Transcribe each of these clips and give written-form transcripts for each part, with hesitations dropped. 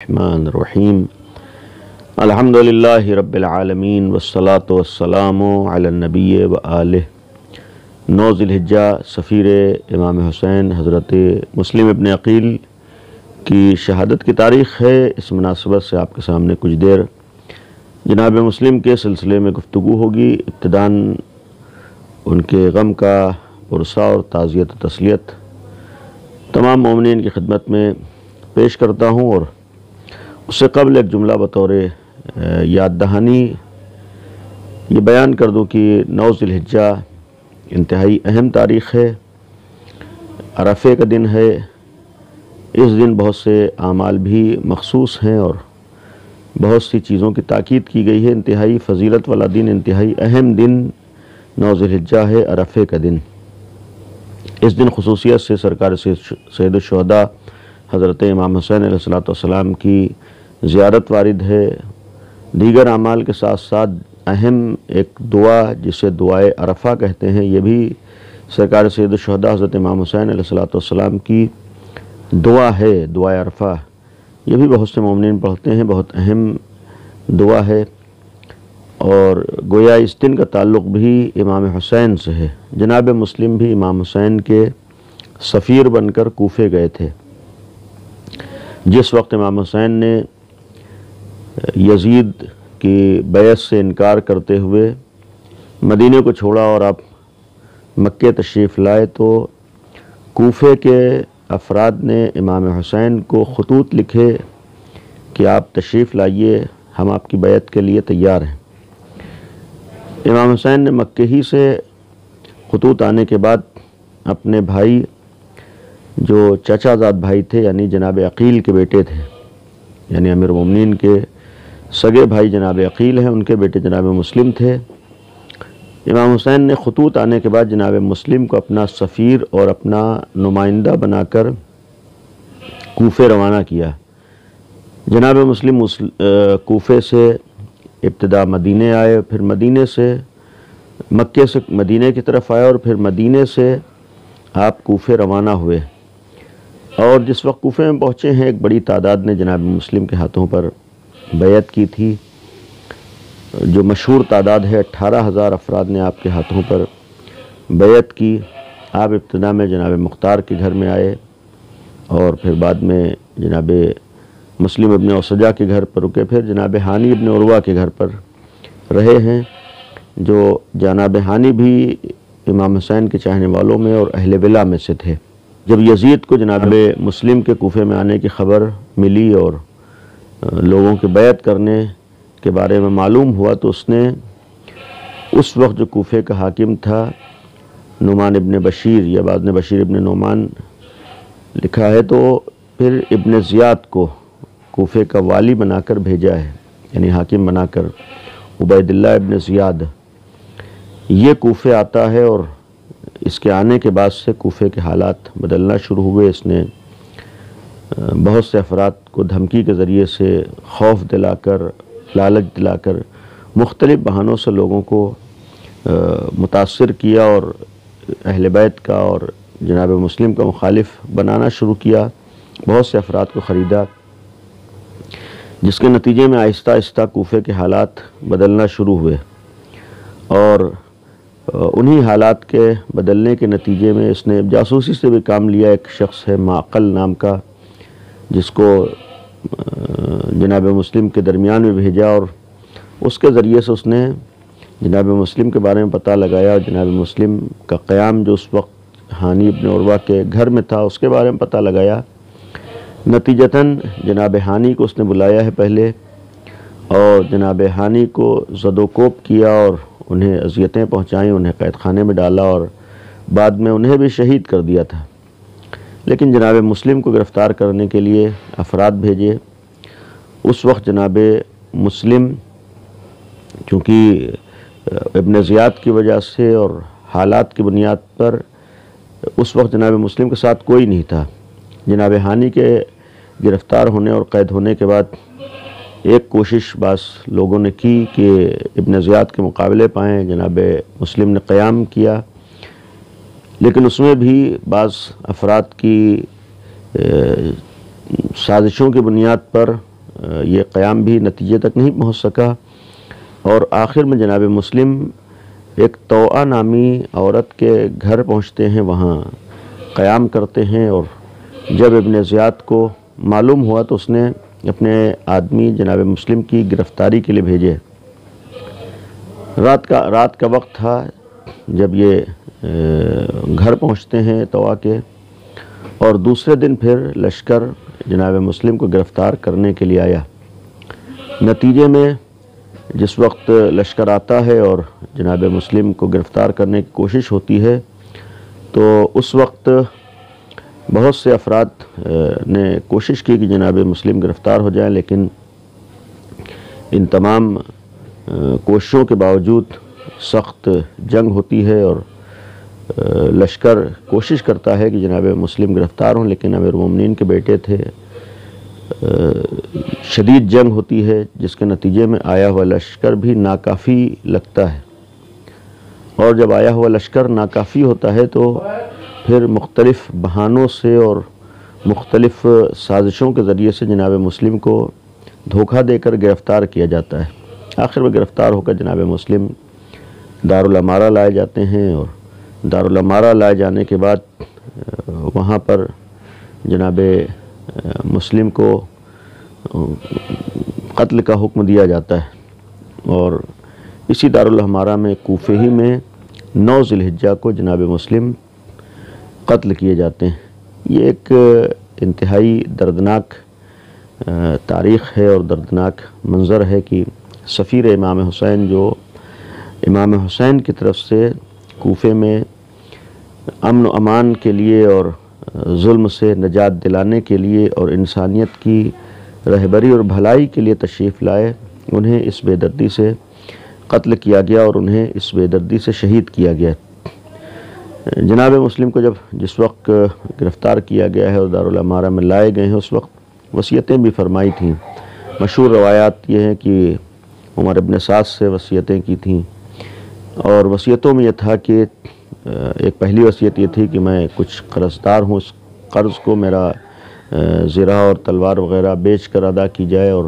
الرحمن الرحیم الحمدللہ رب العالمین والصلاة والسلام علی النبی و آلہ۔ 9 ذی الحجہ سفیر امام حسین حضرت مسلم ابن عقیل کی شہادت کی تاریخ ہے۔ اس مناسبت سے آپ کے سامنے کچھ دیر جناب مسلم کے سلسلے میں گفتگو ہوگی۔ ابتداً ان کے غم کا پرسہ اور تعزیت و تسلیت تمام مومنین کی خدمت میں پیش کرتا ہوں، اور اس سے قبل ایک جملہ بطور یاد دہانی یہ بیان کر دوں کہ 9 ذی الحجہ انتہائی اہم تاریخ ہے، عرفے کا دن ہے۔ اس دن بہت سے اعمال بھی مخصوص ہیں اور بہت سی چیزوں کی تاکید کی گئی ہے۔ انتہائی فضیلت والا دن، انتہائی اہم دن 9 ذی الحجہ ہے، عرفے کا دن۔ اس دن خصوصیت سے سرکار سید الشہداء حضرت امام حسین علیہ السلام کی زیارت وارد ہے۔ دیگر اعمال کے ساتھ ساتھ اہم ایک دعا جسے دعائے عرفہ کہتے ہیں، یہ بھی سرکار سید الشہداء حضرت امام حسین علیہ السلام کی دعا ہے، دعائے عرفہ۔ یہ بھی بہت سے مومنین پڑھتے ہیں، بہت اہم دعا ہے، اور گویا اس دن کا تعلق بھی امام حسین سے ہے۔ جناب مسلم بھی امام حسین کے سفیر بن کر کوفے گئے تھے۔ جس وقت امام حسین نے یزید کی بیعت سے انکار کرتے ہوئے مدینے کو چھوڑا اور آپ مکے تشریف لائے، تو کوفے کے افراد نے امام حسین کو خطوط لکھے کہ آپ تشریف لائیے، ہم آپ کی بیعت کے لیے تیار ہیں۔ امام حسین نے مکے ہی سے خطوط آنے کے بعد اپنے بھائی جو چچا زاد بھائی تھے، یعنی جناب عقیل کے بیٹے تھے، یعنی امیر المومنین کے سگے بھائی جناب عقیل ہیں، ان کے بیٹے جناب مسلم تھے۔ امام حسین نے خطوط آنے کے بعد جناب مسلم کو اپنا سفیر اور اپنا نمائندہ بنا کر کوفے روانہ کیا۔ جناب مسلم کوفے سے ابتدا مدینے آئے، پھر مدینے سے مکے سے مدینے کی طرف آئے، اور پھر مدینے سے آپ کوفے روانہ ہوئے۔ اور جس وقت کوفے میں پہنچے ہیں، ایک بڑی تعداد نے جناب مسلم کے ہاتھوں پر بیعت کی تھی۔ جو مشہور تعداد ہے، 18,000 افراد نے آپ کے ہاتھوں پر بیعت کی۔ آپ ابتدا میں جناب مختار کے گھر میں آئے، اور پھر بعد میں جناب مسلم ابن اوسجہ کے گھر پر رکے، پھر جناب ہانی ابن عروہ کے گھر پر رہے ہیں۔ جو جناب ہانی بھی امام حسین کے چاہنے والوں میں اور اہل ولا میں سے تھے۔ جب یزید کو جناب مسلم کے کوفے میں آنے کی خبر ملی اور لوگوں کے بیعت کرنے کے بارے میں معلوم ہوا، تو اس نے اس وقت جو کوفے کا حاکم تھا نعمان ابن بشیر، یا بعد نے بشیر ابن نعمان لکھا ہے، تو پھر ابن زیاد کو کوفے کا والی بنا کر بھیجا ہے، یعنی حاکم بنا کر۔ عبید اللہ ابن زیاد یہ کوفے آتا ہے، اور اس کے آنے کے بعد سے کوفے کے حالات بدلنا شروع ہوئے۔ اس نے بہت سے افراد کو دھمکی کے ذریعے سے خوف دلا کر، لالچ دلا کر، مختلف بہانوں سے لوگوں کو متاثر کیا، اور اہل بیت کا اور جناب مسلم کا مخالف بنانا شروع کیا۔ بہت سے افراد کو خریدا، جس کے نتیجے میں آہستہ آہستہ کوفے کے حالات بدلنا شروع ہوئے، اور انہی حالات کے بدلنے کے نتیجے میں اس نے جاسوسی سے بھی کام لیا۔ ایک شخص ہے معقل نام کا، جس کو جناب مسلم کے درمیان میں بھیجا، اور اس کے ذریعے سے اس نے جناب مسلم کے بارے میں پتہ لگایا، اور جناب مسلم کا قیام جو اس وقت ہانی ابن عروہ کے گھر میں تھا، اس کے بارے میں پتہ لگایا۔ نتیجتاً جناب ہانی کو اس نے بلایا ہے پہلے، اور جناب ہانی کو زد و کوب کیا اور انہیں اذیتیں پہنچائیں، انہیں قید خانے میں ڈالا، اور بعد میں انہیں بھی شہید کر دیا تھا۔ لیکن جناب مسلم کو گرفتار کرنے کے لیے افراد بھیجے۔ اس وقت جناب مسلم چونکہ ابن زیاد کی وجہ سے اور حالات کی بنیاد پر اس وقت جناب مسلم کے ساتھ کوئی نہیں تھا۔ جناب ہانی کے گرفتار ہونے اور قید ہونے کے بعد ایک کوشش بعض لوگوں نے کی کہ ابن زیاد کے مقابلے پائیں۔ جناب مسلم نے قیام کیا، لیکن اس میں بھی بعض افراد کی سازشوں کی بنیاد پر یہ قیام بھی نتیجے تک نہیں پہنچ سکا، اور آخر میں جناب مسلم ایک توأ نامی عورت کے گھر پہنچتے ہیں، وہاں قیام کرتے ہیں، اور جب ابن زیاد کو معلوم ہوا تو اس نے اپنے آدمی جناب مسلم کی گرفتاری کے لیے بھیجے۔ رات کا وقت تھا جب یہ گھر پہنچتے ہیں توأ کے، اور دوسرے دن پھر لشکر جناب مسلم کو گرفتار کرنے کے لیے آیا۔ نتیجے میں جس وقت لشکر آتا ہے اور جناب مسلم کو گرفتار کرنے کی کوشش ہوتی ہے تو اس وقت بہت سے افراد نے کوشش کی کہ جناب مسلم گرفتار ہو جائیں، لیکن ان تمام کوششوں کے باوجود سخت جنگ ہوتی ہے اور لشکر کوشش کرتا ہے کہ جناب مسلم گرفتار ہوں، لیکن امیر المومنین کے بیٹے تھے۔ شدید جنگ ہوتی ہے جس کے نتیجے میں آیا ہوا لشکر بھی ناکافی لگتا ہے، اور جب آیا ہوا لشکر ناکافی ہوتا ہے تو پھر مختلف بہانوں سے اور مختلف سازشوں کے ذریعے سے جناب مسلم کو دھوکہ دے کر گرفتار کیا جاتا ہے۔ آخر میں گرفتار ہو کر جناب مسلم دارالامارہ لائے جاتے ہیں، اور دارالامارہ لائے جانے کے بعد وہاں پر جناب مسلم کو قتل کا حکم دیا جاتا ہے، اور اسی دارالامارہ میں کوفے ہی میں 9 ذی الحجہ کو جناب مسلم قتل کیے جاتے ہیں۔ یہ ایک انتہائی دردناک تاریخ ہے اور دردناک منظر ہے کہ سفیر امام حسین جو امام حسین کی طرف سے کوفے میں امن و امان کے لیے اور ظلم سے نجات دلانے کے لیے اور انسانیت کی رہبری اور بھلائی کے لیے تشریف لائے، انہیں اس بے دردی سے قتل کیا گیا اور انہیں اس بے دردی سے شہید کیا گیا۔ جناب مسلم کو جس وقت گرفتار کیا گیا ہے اور دارالامارہ میں لائے گئے ہیں، اس وقت وصیتیں بھی فرمائی تھیں۔ مشہور روایات یہ ہیں کہ عمر ابن سعد سے وصیتیں کی تھیں، اور وصیتوں میں یہ تھا کہ ایک پہلی وصیت یہ تھی کہ میں کچھ قرض دار ہوں، اس قرض کو میرا زرہ اور تلوار وغیرہ بیچ کر ادا کی جائے، اور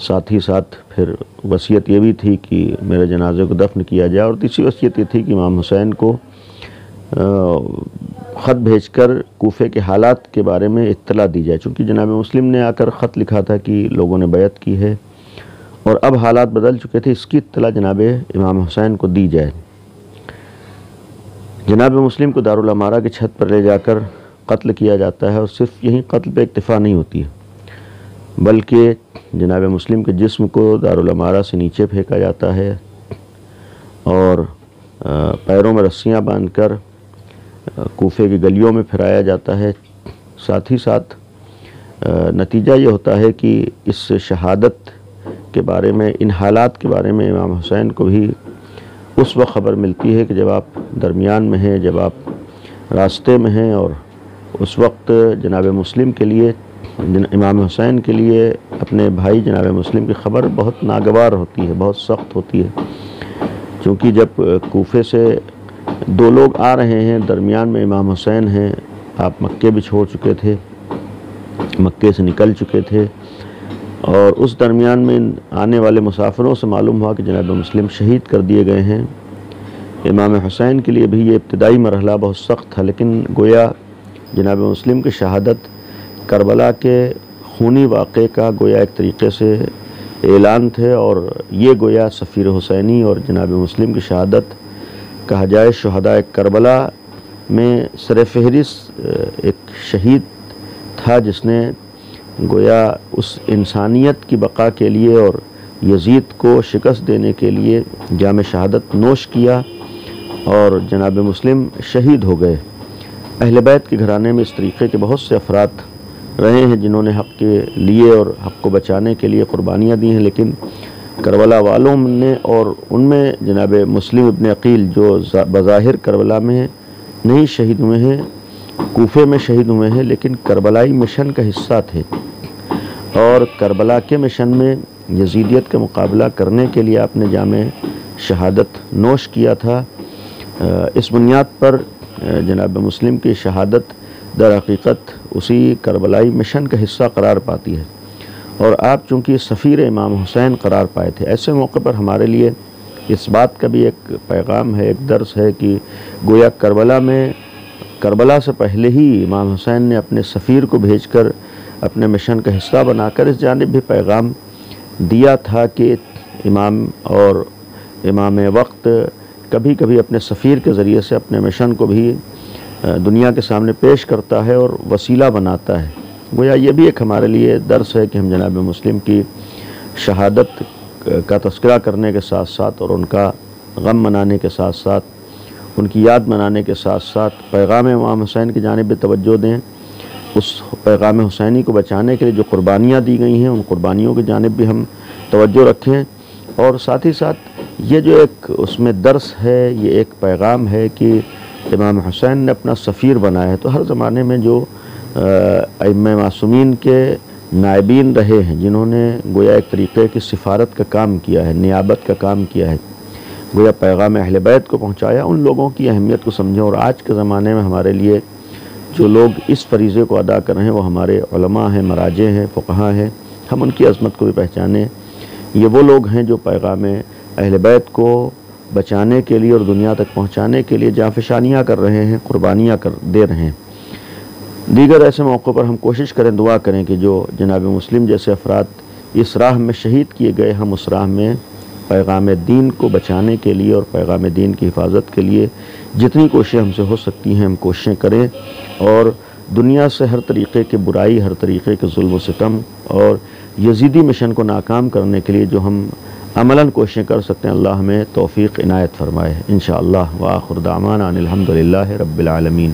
ساتھ ہی ساتھ پھر وصیت یہ بھی تھی کہ میرے جنازے کو دفن کیا جائے، اور تیسری وصیت یہ تھی کہ امام حسین کو خط بھیج کر کوفے کے حالات کے بارے میں اطلاع دی جائے، چونکہ جناب مسلم نے آ کر خط لکھا تھا کہ لوگوں نے بیعت کی ہے اور اب حالات بدل چکے تھے، اس کی اطلاع جناب امام حسین کو دی جائے۔ جناب مسلم کو دارالامارہ کی چھت پر لے جا کر قتل کیا جاتا ہے، اور صرف یہیں قتل پہ اکتفا نہیں ہوتی ہے بلکہ جناب مسلم کے جسم کو دارالامارہ سے نیچے پھینکا جاتا ہے اور پیروں میں رسیاں باندھ کر کوفے کی گلیوں میں پھرایا جاتا ہے۔ ساتھ ہی ساتھ نتیجہ یہ ہوتا ہے کہ اس شہادت کے بارے میں، ان حالات کے بارے میں امام حسین کو بھی اس وقت خبر ملتی ہے کہ جب آپ درمیان میں ہیں، جب آپ راستے میں ہیں، اور اس وقت جناب مسلم کے لیے، امام حسین کے لیے اپنے بھائی جناب مسلم کی خبر بہت ناگوار ہوتی ہے، بہت سخت ہوتی ہے، چونکہ جب کوفے سے 2 لوگ آ رہے ہیں، درمیان میں امام حسین ہیں، آپ مکے بھی چھوڑ چکے تھے، مکے سے نکل چکے تھے، اور اس درمیان میں آنے والے مسافروں سے معلوم ہوا کہ جناب مسلم شہید کر دیے گئے ہیں۔ امام حسین کے لیے بھی یہ ابتدائی مرحلہ بہت سخت تھا، لیکن گویا جناب مسلم کی شہادت کربلا کے خونی واقعے کا گویا ایک طریقے سے اعلان تھے، اور یہ گویا سفیر حسینی اور جناب مسلم کی شہادت کہا جائے شہداء کربلا میں سر فہرست ایک شہید تھا جس نے گویا اس انسانیت کی بقا کے لیے اور یزید کو شکست دینے کے لیے جام شہادت نوش کیا، اور جناب مسلم شہید ہو گئے۔ اہل بیت کے گھرانے میں اس طریقے کے بہت سے افراد رہے ہیں جنہوں نے حق کے لیے اور حق کو بچانے کے لیے قربانیاں دی ہیں، لیکن کربلا والوں نے، اور ان میں جناب مسلم ابن عقیل جو بظاہر کربلا میں نہیں شہید ہوئے ہیں، کوفے میں شہید ہوئے ہیں، لیکن کربلائی مشن کا حصہ تھے، اور کربلا کے مشن میں یزیدیت کا مقابلہ کرنے کے لیے آپ نے جام شہادت نوش کیا تھا۔ اس بنیاد پر جناب مسلم کی شہادت در حقیقت اسی کربلائی مشن کا حصہ قرار پاتی ہے، اور آپ چونکہ سفیر امام حسین قرار پائے تھے، ایسے موقع پر ہمارے لیے اس بات کا بھی ایک پیغام ہے، ایک درس ہے کہ گویا کربلا سے پہلے ہی امام حسین نے اپنے سفیر کو بھیج کر اپنے مشن کا حصہ بنا کر اس جانب بھی پیغام دیا تھا کہ امام اور امام وقت کبھی کبھی اپنے سفیر کے ذریعے سے اپنے مشن کو بھی دنیا کے سامنے پیش کرتا ہے اور وسیلہ بناتا ہے۔ گویا یہ بھی ایک ہمارے لیے درس ہے کہ ہم جناب مسلم کی شہادت کا تذکرہ کرنے کے ساتھ ساتھ اور ان کا غم منانے کے ساتھ ساتھ، ان کی یاد منانے کے ساتھ ساتھ پیغام امام حسین کی جانب بھی توجہ دیں، اس پیغام حسینی کو بچانے کے لیے جو قربانیاں دی گئی ہیں ان قربانیوں کی جانب بھی ہم توجہ رکھیں، اور ساتھ ہی ساتھ یہ جو ایک اس میں درس ہے، یہ ایک پیغام ہے کہ امام حسین نے اپنا سفیر بنایا ہے۔ تو ہر زمانے میں جو ائمہ معصومین کے نائبین رہے ہیں، جنہوں نے گویا ایک طریقے کی سفارت کا کام کیا ہے، نیابت کا کام کیا ہے، گویا پیغام اہل بیت کو پہنچایا، ان لوگوں کی اہمیت کو سمجھیں۔ اور آج کے زمانے میں ہمارے لیے جو لوگ اس فریضے کو ادا کر رہے ہیں وہ ہمارے علماء ہیں، مراجع ہیں، فقہاء ہیں، ہم ان کی عظمت کو بھی پہچانیں۔ یہ وہ لوگ ہیں جو پیغام اہل بیت کو بچانے کے لیے اور دنیا تک پہنچانے کے لیے جانفشانیاں کر رہے ہیں، قربانیاں دے رہے ہیں۔ دیگر ایسے موقعوں پر ہم کوشش کریں، دعا کریں کہ جو جناب مسلم جیسے افراد اس راہ میں شہید کیے گئے، ہم اس راہ میں پیغام دین کو بچانے کے لیے اور پیغام دین کی حفاظت کے لیے جتنی کوششیں ہم سے ہو سکتی ہیں ہم کوششیں کریں، اور دنیا سے ہر طریقے کی برائی، ہر طریقے کے ظلم و ستم اور یزیدی مشن کو ناکام کرنے کے لیے جو ہم عملاً کوششیں کر سکتے ہیں، اللہ ہمیں توفیق عنایت فرمائے انشاءاللہ۔ وآخر دعوانا ان الحمدللہ رب العالمین۔